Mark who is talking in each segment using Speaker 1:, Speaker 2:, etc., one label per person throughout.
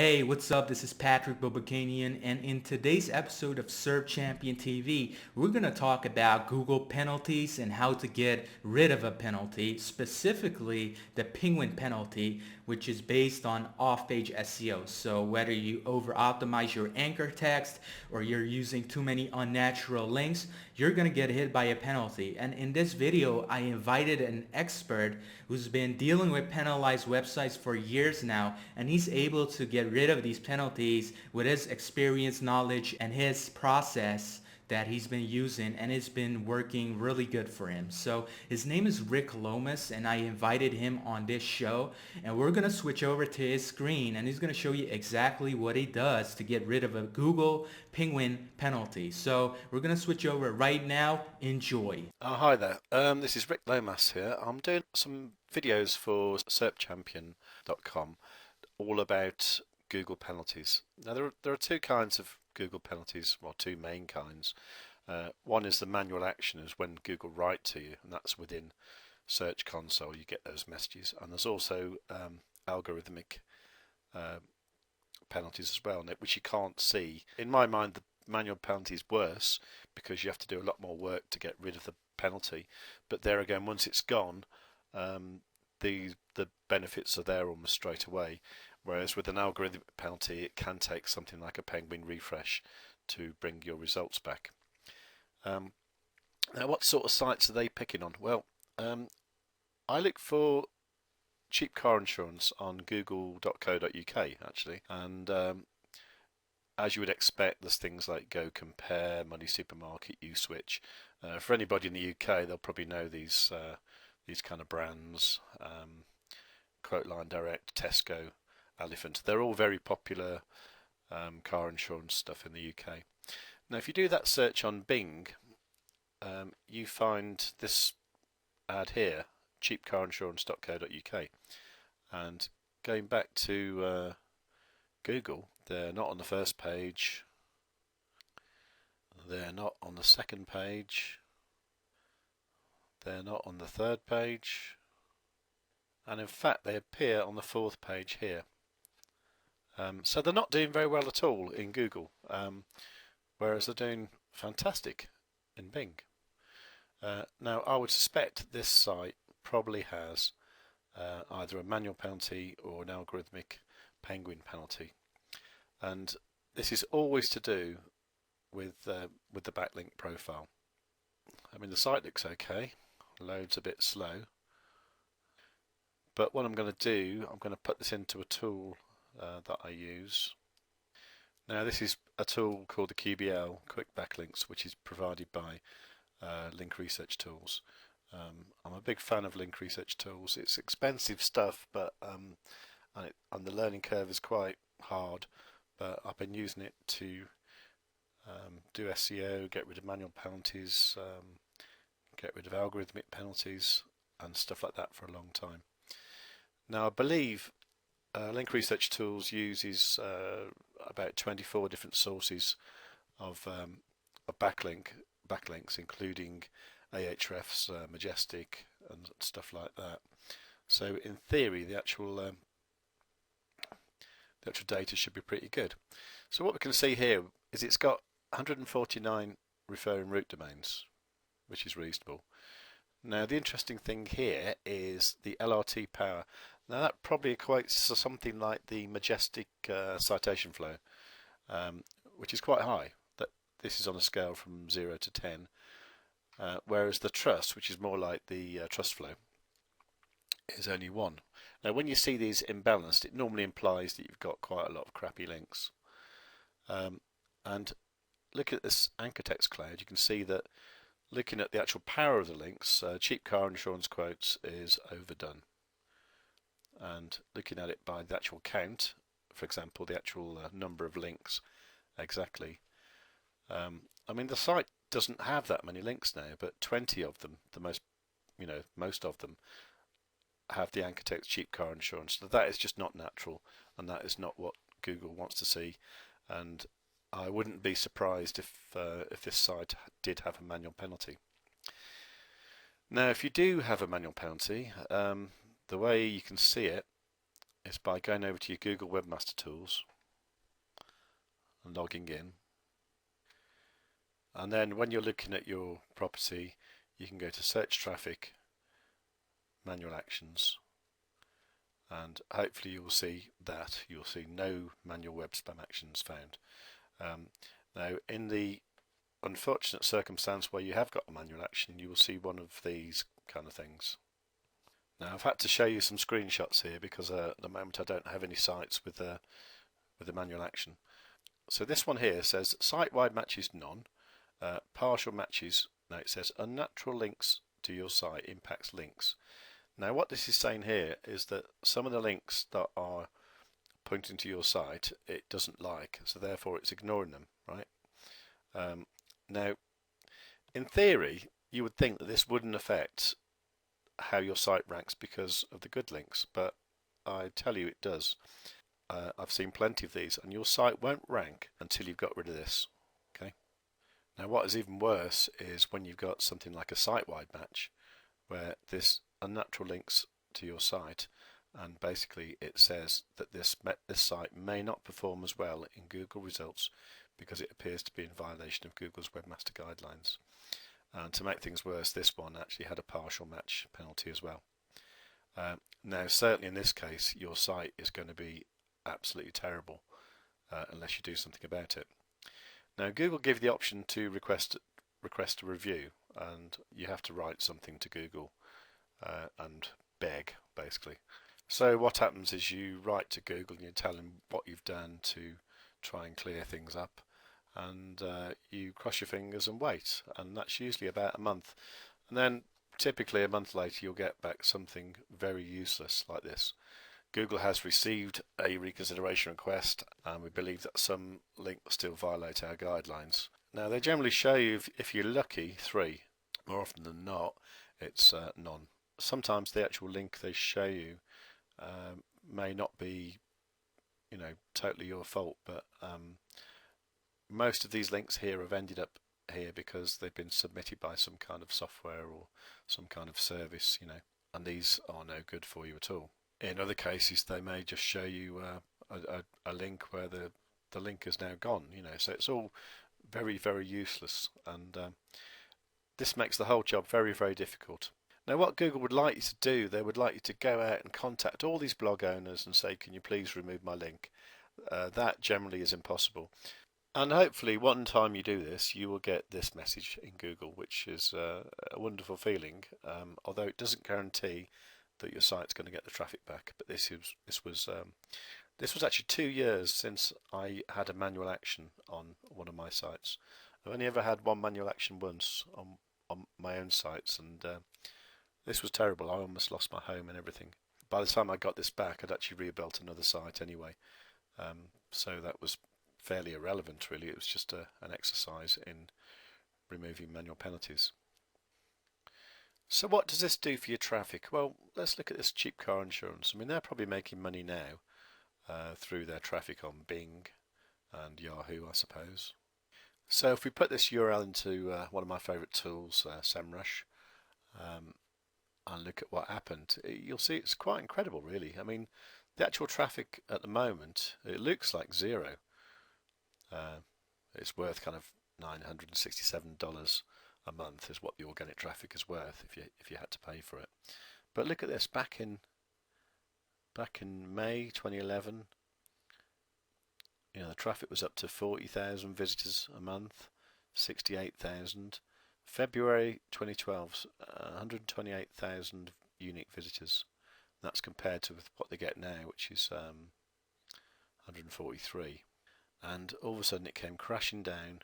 Speaker 1: Hey, what's up? This is Patrick Bobakanian, and in today's episode of Serve Champion TV, we're going to talk about Google penalties and how to get rid of a penalty, specifically the penguin penalty, which is based on off-page SEO. So whether you over-optimize your anchor text or you're using too many unnatural links, you're going to get hit by a penalty. And in this video, I invited an expert who's been dealing with penalized websites for years now, and he's able to get rid of these penalties with his experience, knowledge, and his process that he's been using, and it's been working really good for him. So his name is Rick Lomas, and I invited him on this show, and we're gonna switch over to his screen, and he's gonna show you exactly what he does to get rid of a Google penguin penalty. So we're gonna switch over right now. Enjoy.
Speaker 2: Hi there. This is Rick Lomas here. I'm doing some videos for SERPchampion.com all about Google penalties. Now there are two kinds of Google penalties, well, two main kinds. One is the manual action, is when Google write to you, and that's within Search Console. You get those messages, and there's also algorithmic penalties as well, which you can't see. In my mind, the manual penalty is worse because you have to do a lot more work to get rid of the penalty. But there again, once it's gone, the benefits are there almost straight away. Whereas with an algorithmic penalty, it can take something like a penguin refresh to bring your results back. Now, what sort of sites are they picking on? Well, I look for cheap car insurance on google.co.uk actually, and as you would expect, there's things like Go Compare, Money Supermarket, USwitch. For anybody in the UK, they'll probably know these kind of brands. Quoteline Direct, Tesco, Elephant. They're all very popular car insurance stuff in the UK. Now, if you do that search on Bing, you find this ad here, cheapcarinsurance.co.uk. And going back to Google, they're not on the first page, they're not on the second page, they're not on the third page, and in fact they appear on the fourth page here. So they're not doing very well at all in Google, whereas they're doing fantastic in Bing. Now, I would suspect this site probably has either a manual penalty or an algorithmic penguin penalty, and this is always to do with the backlink profile. I mean, the site looks okay, loads a bit slow, but what I'm going to do, I'm going to put this into a tool that I use. Now, this is a tool called the QBL, Quick Backlinks, which is provided by Link Research Tools. I'm a big fan of Link Research Tools. It's expensive stuff, but and the learning curve is quite hard, but I've been using it to do SEO, get rid of manual penalties, get rid of algorithmic penalties and stuff like that for a long time. Now, I believe Link Research Tools uses about 24 different sources of backlinks, including Ahrefs, Majestic, and stuff like that. So, in theory, the actual data should be pretty good. So, what we can see here is it's got 149 referring root domains, which is reasonable. Now, the interesting thing here is the LRT power. Now, that probably equates to something like the Majestic citation flow, which is quite high. This is on a scale from 0 to 10, whereas the trust, which is more like the trust flow, is only 1. Now, when you see these imbalanced, it normally implies that you've got quite a lot of crappy links. And look at this anchor text cloud. You can see that looking at the actual power of the links, cheap car insurance quotes is overdone. And looking at it by the actual count, for example, the actual number of links exactly. I mean, the site doesn't have that many links now, but 20 of them, most of them, have the anchor text cheap car insurance. So that is just not natural, and that is not what Google wants to see. And I wouldn't be surprised if this site did have a manual penalty. Now, if you do have a manual penalty, the way you can see it is by going over to your Google Webmaster Tools and logging in. And then when you're looking at your property, you can go to search traffic, manual actions, and hopefully you'll see no manual web spam actions found. Now, in the unfortunate circumstance where you have got a manual action, you will see one of these kind of things. Now, I've had to show you some screenshots here because at the moment I don't have any sites with the manual action. So this one here says site-wide matches none, partial matches. Now it says unnatural links to your site impacts links. Now what this is saying here is that some of the links that are pointing to your site it doesn't like, so therefore it's ignoring them, right? Now in theory you would think that this wouldn't affect how your site ranks because of the good links, but I tell you it does. I've seen plenty of these, and your site won't rank until you've got rid of this. Okay. Now what is even worse is when you've got something like a site-wide match where this unnatural links to your site, and basically it says that this site may not perform as well in Google results because it appears to be in violation of Google's webmaster guidelines. And to make things worse, this one actually had a partial match penalty as well. Now certainly in this case your site is going to be absolutely terrible unless you do something about it. Now Google give you the option to request a review, and you have to write something to Google and beg basically. So what happens is you write to Google and you tell them what you've done to try and clear things up, and you cross your fingers and wait, and that's usually about a month, and then typically a month later you'll get back something very useless like this. Google has received a reconsideration request, and we believe that some links still violate our guidelines. Now they generally show you, if you're lucky, 3. More often than not it's none. Sometimes the actual link they show you may not be totally your fault, but most of these links here have ended up here because they've been submitted by some kind of software or some kind of service, and these are no good for you at all. In other cases they may just show you a link where the link is now gone, so it's all very, very useless, and this makes the whole job very, very difficult. Now what Google would like you to do, they would like you to go out and contact all these blog owners and say, can you please remove my link? That generally is impossible. And hopefully one time you do this, you will get this message in Google, which is a wonderful feeling, although it doesn't guarantee that your site's going to get the traffic back. But this was actually 2 years since I had a manual action on one of my sites. I've only ever had one manual action once on my own sites, and this was terrible. I almost lost my home and everything. By the time I got this back, I'd actually rebuilt another site anyway, so that was fairly irrelevant really. It was just an exercise in removing manual penalties. So what does this do for your traffic? Well, let's look at this cheap car insurance. I mean, they're probably making money now through their traffic on Bing and Yahoo, I suppose. So if we put this URL into one of my favourite tools, SEMrush, and look at what happened, you'll see it's quite incredible really. I mean, the actual traffic at the moment, it looks like zero. It's worth kind of $967 a month is what the organic traffic is worth if you had to pay for it. But look at this, back in May 2011, the traffic was up to 40,000 visitors a month, 68,000. February 2012, 128,000 unique visitors. That's compared to what they get now, which is 143. And all of a sudden it came crashing down,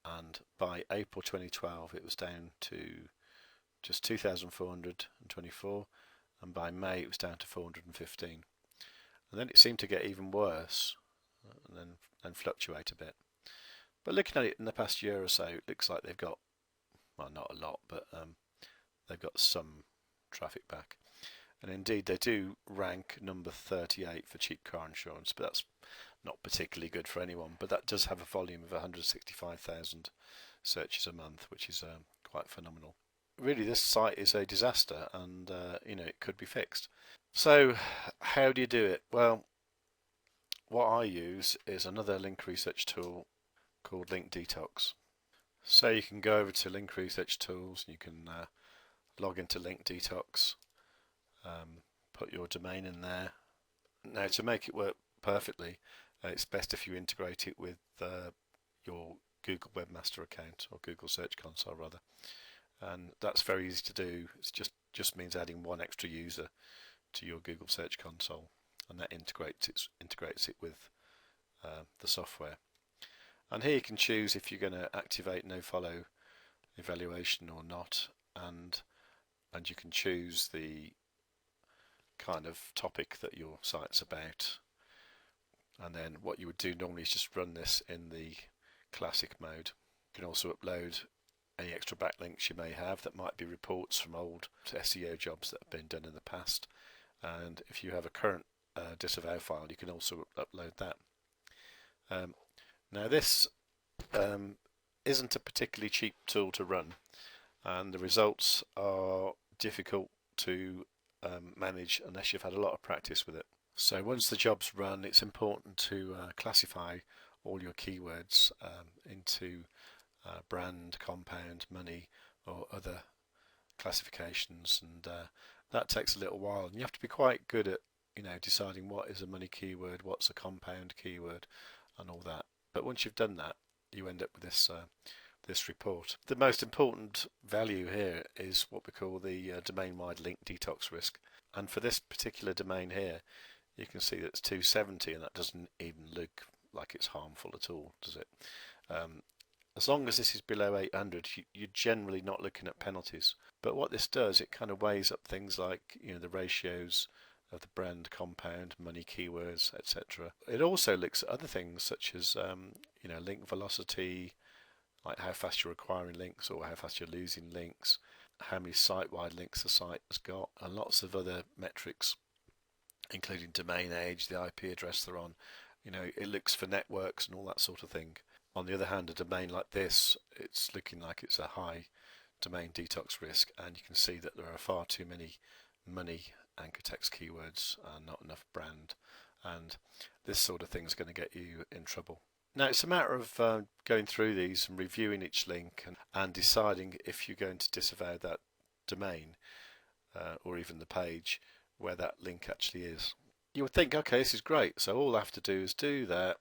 Speaker 2: and by April 2012 it was down to just 2,424, and by May it was down to 415. And then it seemed to get even worse and then fluctuate a bit. But looking at it in the past year or so, it looks like they've got, well, not a lot, but they've got some traffic back. And indeed they do rank number 38 for cheap car insurance, but that's not particularly good for anyone. But that does have a volume of 165,000 searches a month, which is quite phenomenal. Really, this site is a disaster, and it could be fixed. So how do you do it? Well, what I use is another link research tool called Link Detox. So you can go over to Link Research Tools and you can log into Link Detox, put your domain in there. Now, to make it work perfectly, it's best if you integrate it with your Google Webmaster account, or Google Search Console rather, and that's very easy to do. It just means adding one extra user to your Google Search Console, and that integrates it with the software. And here you can choose if you're going to activate nofollow evaluation or not, and you can choose the kind of topic that your site's about. And then what you would do normally is just run this in the classic mode. You can also upload any extra backlinks you may have that might be reports from old SEO jobs that have been done in the past. And if you have a current disavow file, you can also upload that. Now this isn't a particularly cheap tool to run, and the results are difficult to manage unless you've had a lot of practice with it. So once the job's run, it's important to classify all your keywords into brand, compound, money, or other classifications, and that takes a little while, and you have to be quite good at deciding what is a money keyword, what's a compound keyword, and all that. But once you've done that, you end up with this report. The most important value here is what we call the domain-wide link detox risk, and for this particular domain here, you can see that it's 270, and that doesn't even look like it's harmful at all, does it? As long as this is below 800, you're generally not looking at penalties. But what this does, it kind of weighs up things like the ratios of the brand, compound, money keywords, etc. It also looks at other things such as link velocity, like how fast you're acquiring links or how fast you're losing links, how many site-wide links the site has got, and lots of other metrics, including domain age, the IP address they're on. It looks for networks and all that sort of thing. On the other hand, a domain like this, it's looking like it's a high domain detox risk, and you can see that there are far too many money anchor text keywords and not enough brand, and this sort of thing is going to get you in trouble. Now it's a matter of going through these and reviewing each link and deciding if you're going to disavow that domain or even the page where that link actually is. You would think, okay, this is great, so all I have to do is do that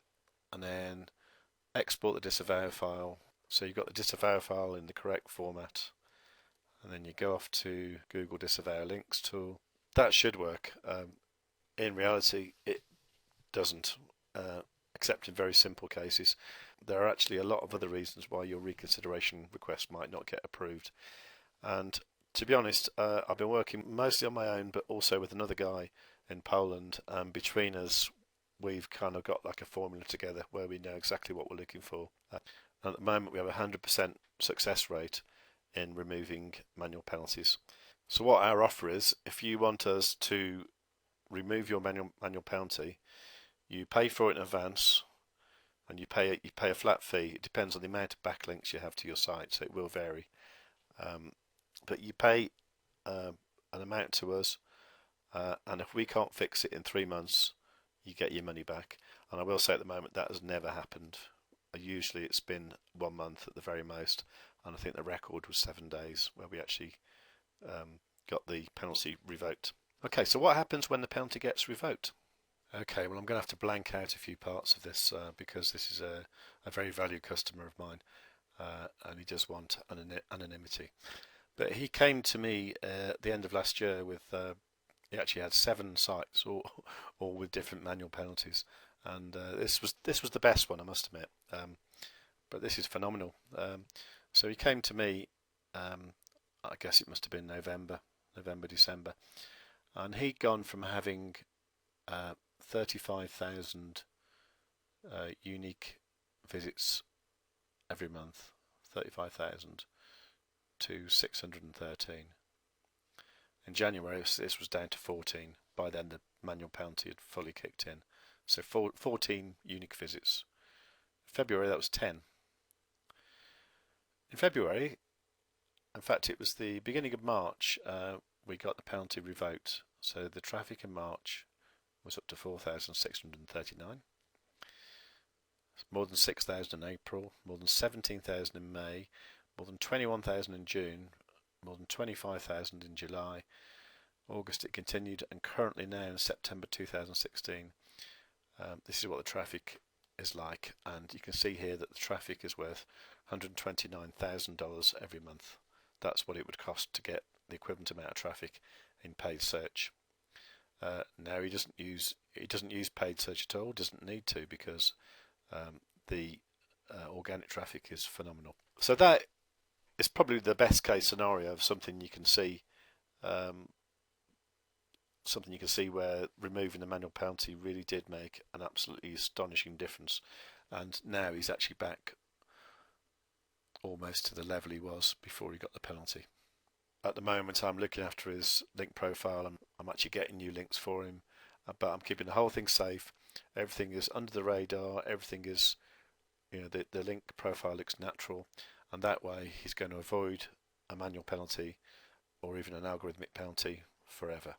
Speaker 2: and then export the disavow file. So you've got the disavow file in the correct format, and then you go off to Google Disavow Links tool. That should work. In reality, it doesn't, except in very simple cases. There are actually a lot of other reasons why your reconsideration request might not get approved. And to be honest, I've been working mostly on my own, but also with another guy in Poland, and between us we've kind of got like a formula together where we know exactly what we're looking for. At the moment we have a 100% success rate in removing manual penalties. So what our offer is, if you want us to remove your manual penalty, you pay for it in advance, and you pay a flat fee. It depends on the amount of backlinks you have to your site, so it will vary. But you pay an amount to us, and if we can't fix it in 3 months, you get your money back. And I will say at the moment that has never happened. Usually it's been 1 month at the very most, and I think the record was 7 days where we actually got the penalty revoked. Okay, so what happens when the penalty gets revoked? Okay, well I'm going to have to blank out a few parts of this because this is a very valued customer of mine, and he does want anonymity. But he came to me at the end of last year with he actually had 7 sites, all with different manual penalties, and this was the best one, I must admit. But this is phenomenal. So he came to me, I guess it must have been November, December, and he'd gone from having 35,000 unique visits every month, 35,000, to 613. In January, this was down to 14. By then, the manual penalty had fully kicked in. So 14 unique visits. February, that was 10. In February, in fact, it was the beginning of March, we got the penalty revoked. So the traffic in March was up to 4,639. more than 6,000 in April, more than 17,000 in May, more than 21,000 in June, more than 25,000 in July. August it continued, and currently now in September 2016, this is what the traffic is like, and you can see here that the traffic is worth $129,000 every month. That's what it would cost to get the equivalent amount of traffic in paid search. Now he doesn't use paid search at all, doesn't need to, because the organic traffic is phenomenal. So that is probably the best case scenario of something you can see where removing the manual penalty really did make an absolutely astonishing difference, and now he's actually back almost to the level he was before he got the penalty. At the moment I'm looking after his link profile. I'm actually getting new links for him, but I'm keeping the whole thing safe. Everything is under the radar, everything is, the link profile looks natural, and that way he's going to avoid a manual penalty or even an algorithmic penalty forever.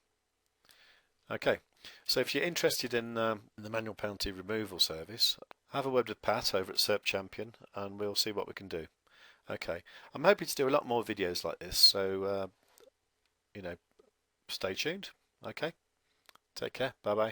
Speaker 2: Okay, so if you're interested in the manual penalty removal service, have a word with Pat over at SERP Champion and we'll see what we can do. Okay, I'm hoping to do a lot more videos like this, so stay tuned. Okay, take care, bye bye.